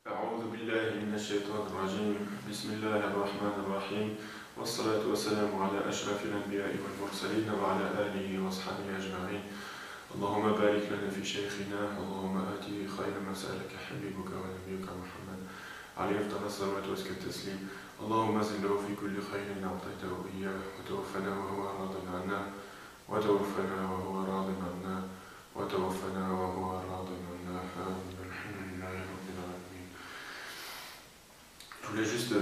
أعوذ بالله من الشيطان الرجيم بسم الله الرحمن الرحيم والصلاة والسلام على أشرف الأنبياء والمرسلين وعلى آله وأصحابه أجمعين اللهم بارك لنا في شيخنا اللهم آته خير ما سألك حبيبك ونبيك محمد عليه أفضل الصلاة وأزكى التسليم اللهم زد له في كل خير أعطيته إياه وتوفنا وهو راض عنا وتوفنا وهو راض عنا وتوفنا وهو راض عنا آمين الحمد لله رب العالمين. Je voulais juste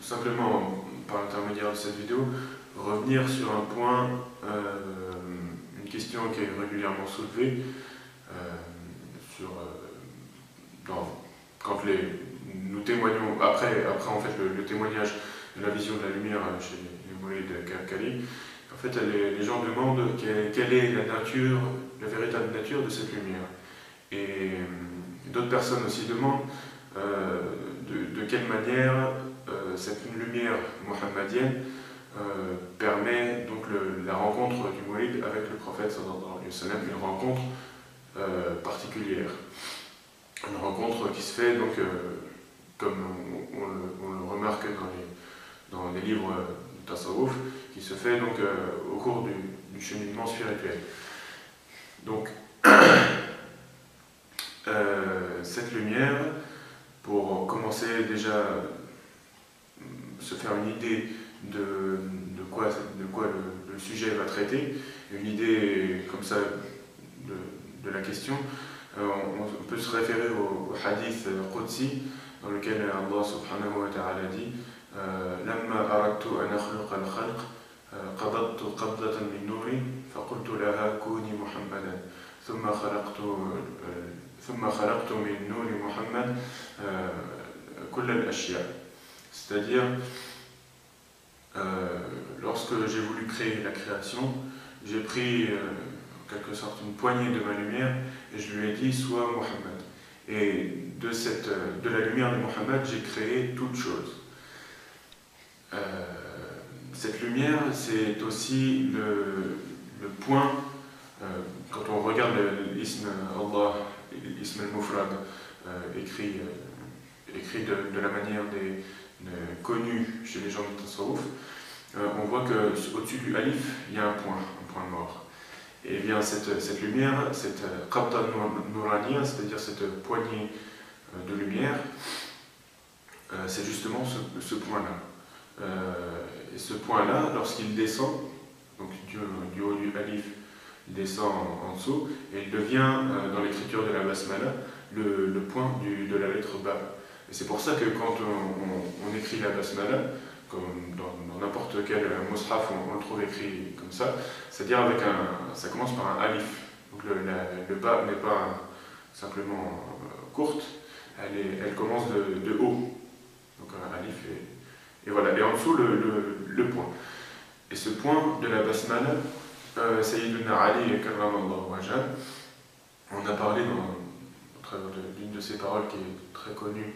simplement, par l'intermédiaire de cette vidéo, revenir sur un point, une question qui est régulièrement soulevée, quand nous témoignons, après en fait le témoignage de la vision de la lumière chez les mourides Kali, en fait les gens demandent quelle est la véritable nature de cette lumière. Et d'autres personnes aussi demandent de quelle manière cette lumière mohammedienne permet donc la rencontre du mouride avec le prophète sallallahu alayhi wa sallam, une rencontre particulière. Une rencontre qui se fait donc, comme on le remarque dans les livres de Tasawwuf, qui se fait donc au cours du cheminement spirituel. Donc, cette lumière, pour commencer déjà se faire une idée de quoi le sujet va traiter, une idée comme ça de la question, on peut se référer au hadith Qudsi dans lequel Allah subhanahu wa ta'ala dit Lamma aradtu an akhluqa al-khalq qadattu qabdatan min nuri faqultu laha kuni Muhammadan thumma khalaqtu min nuri Muhammad kull al-ashya. C'est-à-dire lorsque j'ai voulu créer la création, j'ai pris en quelque sorte une poignée de ma lumière et je lui ai dit sois Mohammed. Et de la lumière de Mohammed, j'ai créé toute chose. Cette lumière, c'est aussi le point, quand on regarde l'ism Allah, l'ism al-Mufrad, écrit de la manière connue chez les gens de Tasawwuf, on voit qu'au-dessus du alif, il y a un point mort. Et bien cette lumière, cette qabda nuraniya, c'est-à-dire cette poignée de lumière, c'est justement ce point-là. Et ce point-là, lorsqu'il descend, donc du haut du alif, il descend en dessous, et il devient, dans l'écriture de la basmala, le point de la lettre ba. Et c'est pour ça que quand on écrit la basmala, comme dans n'importe quel mushaf, on le trouve écrit comme ça, c'est-à-dire ça commence par un alif. Donc le ba n'est pas simplement courte, elle commence de haut. Donc un alif et voilà. Et en dessous le point. Et ce point de la basmala, Sayyiduna Ali karramallahu wajhah, on a parlé d'une de ses paroles qui est très connue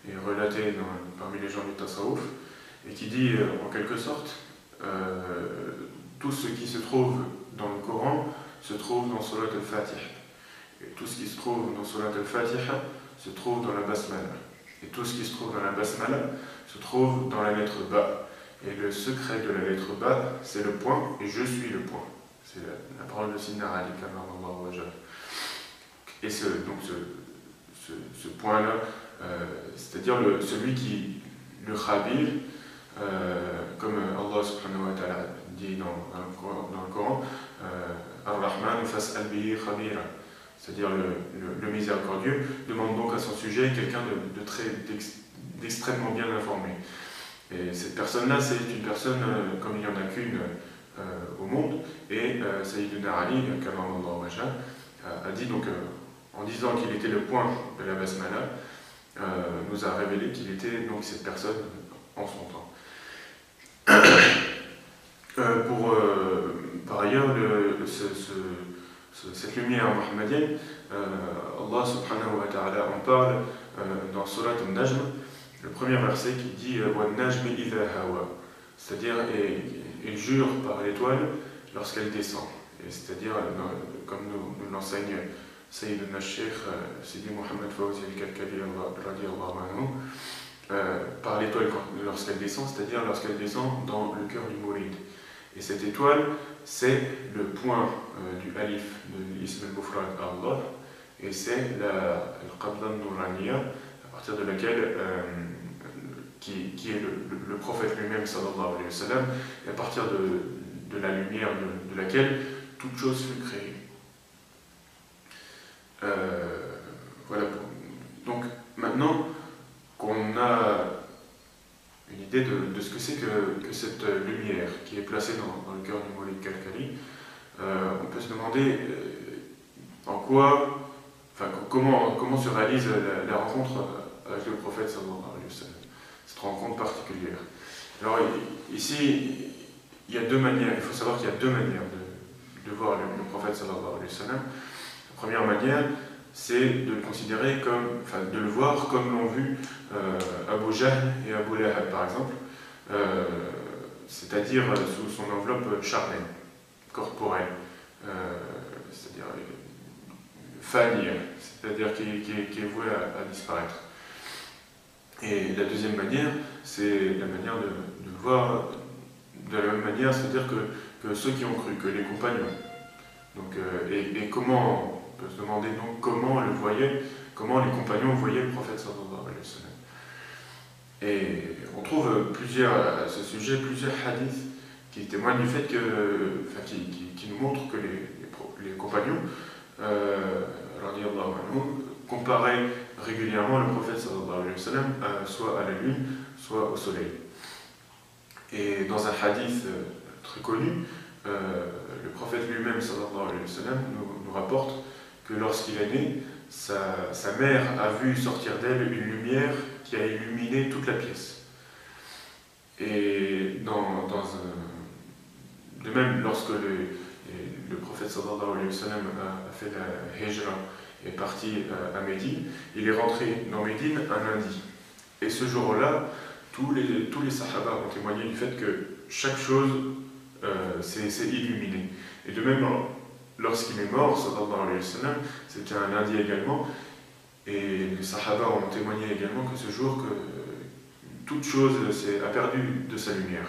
et relatée parmi les gens du Tasawwuf, et qui dit en quelque sorte tout ce qui se trouve dans le Coran se trouve dans Surat al-Fatiha, et tout ce qui se trouve dans Surat al-Fatiha se trouve dans la Basmala, et tout ce qui se trouve dans la Basmala se trouve dans la lettre Ba, et le secret de la lettre Ba, c'est le point, et je suis le point. C'est la parole de Sayyidina Ali karramallahu wajhah. Et ce point-là, c'est-à-dire celui qui, le khabir, comme Allah subhanahu wa ta'ala dit dans le Coran, Ar-Rahman fas'al bihi khabira, c'est-à-dire le miséricordieux demande donc à son sujet quelqu'un d'extrêmement bien informé. Et cette personne-là, c'est une personne comme il n'y en a qu'une au monde, et Sayyiduna Ali karramallahu wajhah a dit donc en disant qu'il était le point de la basmala, nous a révélé qu'il était donc cette personne en son temps. Par ailleurs, cette lumière mohammedienne, Allah subhanahu wa ta'ala en parle dans Surat al-Najm, le premier verset qui dit وَالنَّجْمِ إِذَا هَوَى, c'est-à-dire il jure par l'étoile lorsqu'elle descend. C'est-à-dire, comme nous l'enseigne Sayyidina Sheikh Sidi Mohamed Fawzi al-Kalkali radiyallahu anhu, par l'étoile lorsqu'elle descend, c'est-à-dire lorsqu'elle descend dans le cœur du mouride. Et cette étoile, c'est le point du alif de l'ism al-mufrad Allah, et c'est la qabla al-nuraniya, à partir de laquelle, qui est le prophète lui-même, sallallahu alayhi wa sallam, et à partir de la lumière de laquelle toute chose fut créée. Voilà. Donc maintenant qu'on a une idée de ce que c'est que cette lumière qui est placée dans le cœur du Mawlid Kalkali, on peut se demander en quoi, enfin, comment se réalise la rencontre avec le prophète sallallahu alayhi wa sallam, cette rencontre particulière. Alors ici, il y a deux manières, il faut savoir qu'il y a deux manières de voir le prophète sallallahu alayhi wa sallam. La première manière, c'est de le considérer comme, enfin de le voir comme l'ont vu Abu Jahl et Abu Lahab par exemple, c'est-à-dire sous son enveloppe charnelle, corporelle, c'est-à-dire fanir, c'est-à-dire qui est voué à disparaître. Et la deuxième manière, c'est la manière de le voir de la même manière, c'est-à-dire que ceux qui ont cru, que les compagnons. Donc, et comment, on peut se demander donc comment le voyaient, comment les compagnons voyaient le prophète sallallahu alayhi wa sallam. Et on trouve à ce sujet plusieurs hadiths qui témoignent du fait que, enfin, qui nous montrent que les compagnons, radiyallahu anhu, comparaient régulièrement le prophète sallallahu alayhi wa sallam soit à la lune, soit au soleil. Et dans un hadith très connu, le prophète lui-même sallallahu alayhi wa sallam nous rapporte que lorsqu'il est né, sa mère a vu sortir d'elle une lumière qui a illuminé toute la pièce. Et de même, lorsque le prophète sallallahu alayhi wa sallam a fait la hijra, est parti à Médine, il est rentré dans Médine un lundi. Et ce jour-là, tous les sahaba ont témoigné du fait que chaque chose s'est illuminée. Et de même, lorsqu'il est mort, sallallahu alayhi wa sallam, c'était un lundi également, et les sahaba ont témoigné également que ce jour, que toute chose a perdu de sa lumière.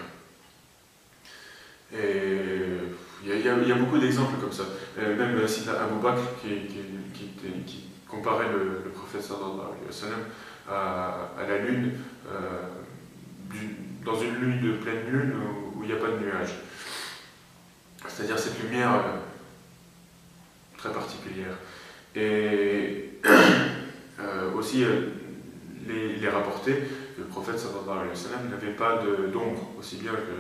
Et il y a beaucoup d'exemples comme ça. Même Sida Abu Bakr qui comparait le prophète sallallahu alayhi wa sallam à la lune, dans une nuit de pleine lune où il n'y a pas de nuages. C'est-à-dire cette lumière très particulière. Et aussi, il est rapporté que le prophète sallallahu alayhi wa sallam n'avait pas d'ombre, aussi bien que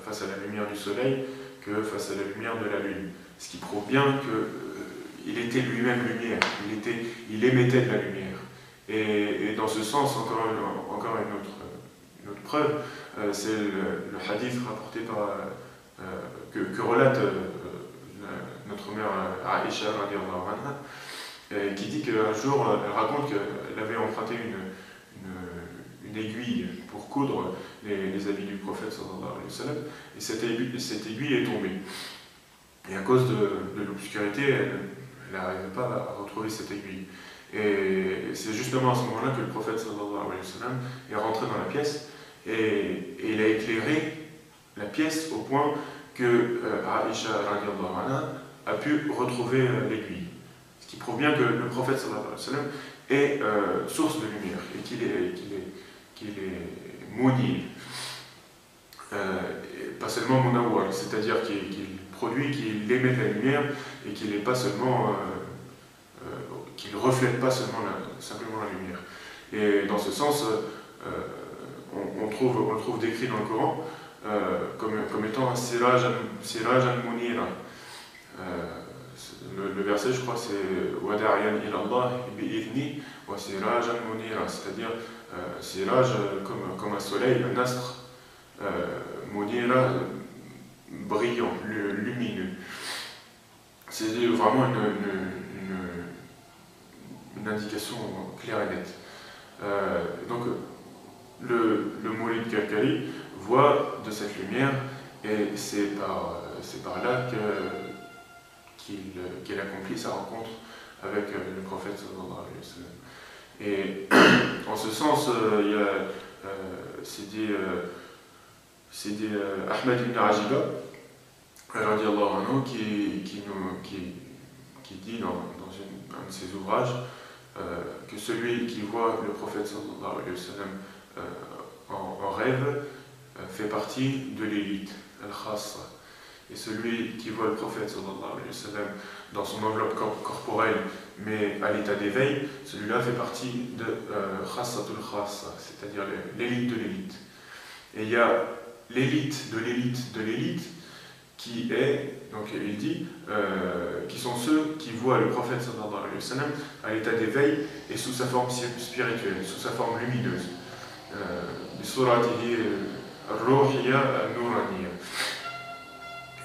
face à la lumière du soleil que face à la lumière de la lune. Ce qui prouve bien qu'il était lui-même lumière, il émettait de la lumière. Et dans ce sens, encore une autre preuve, c'est le hadith rapporté que relate notre mère Aïcha radiyallahu anha, qui dit qu'un jour, elle raconte qu'elle avait emprunté une aiguille pour coudre les habits du prophète sallallahu alayhi wa sallam, et cette aiguille est tombée. Et à cause de l'obscurité, elle n'arrivait pas à retrouver cette aiguille. Et c'est justement à ce moment-là que le prophète sallallahu alayhi wa sallam est rentré dans la pièce et il a éclairé la pièce au point que Aïcha radiyallahu anha a pu retrouver l'aiguille. Ce qui prouve bien que le prophète sallallahu alayhi wa sallam est source de lumière et qu'il est mounil. Pas seulement munawwar, c'est-à-dire qu'il produit, qu'il émet de la lumière et qu'il n'est pas seulement qu'il ne reflète pas simplement la lumière. Et dans ce sens, on le trouve décrit dans le Coran comme étant un sirajan munira. Le verset, je crois, c'est Wada'yan ilallah bi'idni wa sirajan munira, c'est-à-dire siraj comme un soleil, un astre, munira, brillant, lumineux. C'est vraiment une indication claire et nette. Donc le Mawlid Kalkali voit de cette lumière et c'est par là qu'il accomplit sa rencontre avec le prophète sallallahu alayhi wa sallam. Et en ce sens, il y a Sidi Ahmed ibn Ajiba, radiallahu anhu, qui dit dans un de ses ouvrages que celui qui voit le prophète sallallahu alayhi wa sallam en rêve fait partie de l'élite, al-khassa. Et celui qui voit le prophète sallallahu alayhi wa sallam dans son enveloppe corporelle, mais à l'état d'éveil, celui-là fait partie de khassatul khassa, c'est-à-dire l'élite de l'élite. Et il y a l'élite de l'élite de l'élite qui est, donc il dit, qui sont ceux qui voient le prophète sallallahu alayhi wa sallam à l'état d'éveil et sous sa forme spirituelle, sous sa forme lumineuse.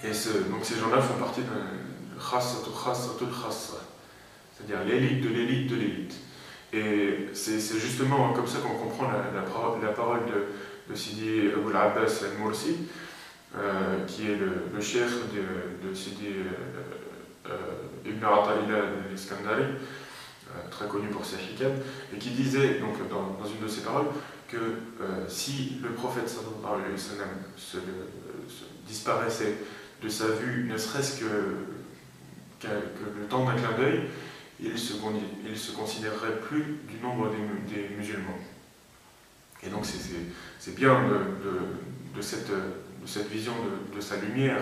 Et donc ces gens-là font partie de khassatul khassa, c'est-à-dire l'élite de l'élite de l'élite. Et c'est justement comme ça qu'on comprend la parole de Sidi Abul Abbas al-Mursi, qui est le cheikh de Sidi Ibn Ata'illah al-Iskandari, très connu pour ses hikam, et qui disait donc, dans une de ses paroles que si le prophète sallallahu alayhi wa sallam disparaissait de sa vue, ne serait-ce que le temps d'un clin d'œil, il se considérerait plus du nombre des musulmans. Et donc c'est bien de cette vision de sa lumière,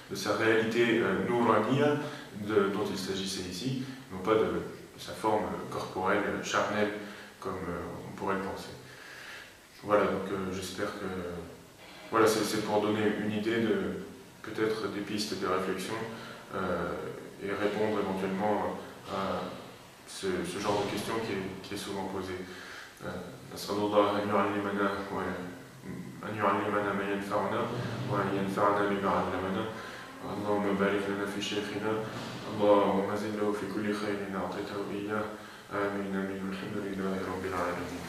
de sa réalité nouraniya dont il s'agissait ici, non pas de sa forme corporelle, charnelle, comme on pourrait le penser. Voilà, donc j'espère que... Voilà, c'est pour donner une idée peut-être des pistes de réflexion et répondre éventuellement à ce genre de questions qui est souvent posée. نسأل الله أن يعلمنا ما ينفعنا وأن ينفعنا بما علمنا. اللهم بارك لنا في شيخنا، اللهم زد له في كل خير أعطيته إياه. آمين آمين. الحمد لله رب العالمين.